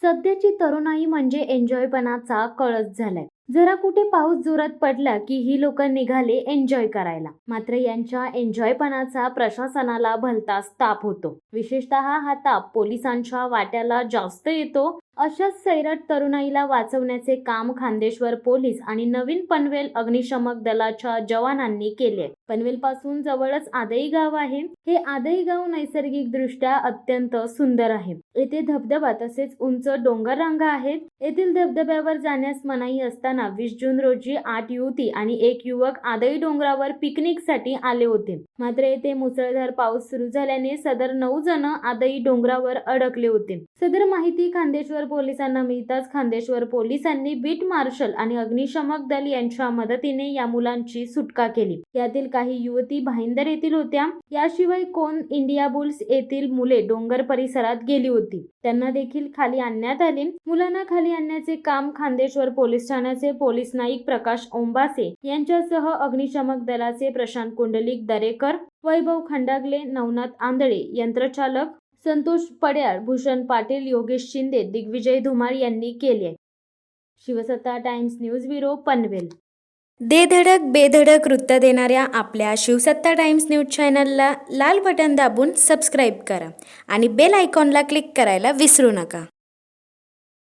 सध्याची तरुणाई म्हणजे एन्जॉयपणाचा कळस झालाय. जरा कुठे पाऊस जोरात पडला की ही लोक निघाले एन्जॉय करायला. मात्र यांच्या एन्जॉयपणाचा प्रशासनाला भलताच ताप होतो. विशेषतः हा ताप पोलिसांच्या वाट्याला जास्त येतो. अशाच सैराट तरुणाईला वाचवण्याचे काम खान्देश्वर पोलीस आणि नवीन पनवेल अग्निशमक दलाच्या जवानांनी केले. पनवेल पासून जवळच आदई गाव आहे. हे आदई गाव नैसर्गिक दृष्ट्या अत्यंत सुंदर आहे. येथे धबधबा तसेच उंच डोंगर रांगा आहेत. येथील धबधब्यावर जाण्यास मनाई असताना 20 जून रोजी 8 युवती आणि 1 युवक आदई डोंगरावर पिकनिक साठी आले होते. मात्र येथे मुसळधार पाऊस सुरू झाल्याने सदर 9 जण आदई डोंगरावर अडकले होते. सदर माहिती खान्देश्वर पोलिसांना मिळताच खान्देश्वर पोलिसांनी बीट मार्शल आणि अग्निशमक दल यांच्या मदतीने या मुलांची सुटका केली. यातील काही युवती भाईंदर येथील होत्या. याशिवाय कोण इंडिया बुल्स येथील मुले डोंगर परिसरात गेली होती. त्यांना देखील खाली आणण्यात आले. मुलांना खाली आणण्याचे काम खान्देश्वर पोलीस ठाण्याचे पोलीस नाईक प्रकाश ओंबासे यांच्यासह अग्निशमक दलाचे प्रशांत कुंडलिक दरेकर, वैभव खंडागले, नवनाथ आंधळे, यंत्रचालक संतोष पड्याळ, भूषण पाटील, योगेश शिंदे, दिग्विजय धुमाळ यांनी केले. शिवसत्ता टाइम्स न्यूज ब्युरो, पनवेल. दे धडक बेधडक वृत्त देणाऱ्या आपल्या शिवसत्ता टाइम्स न्यूज चॅनलला लाल बटन दाबून सबस्क्राईब करा आणि बेल आयकॉनला क्लिक करायला विसरू नका.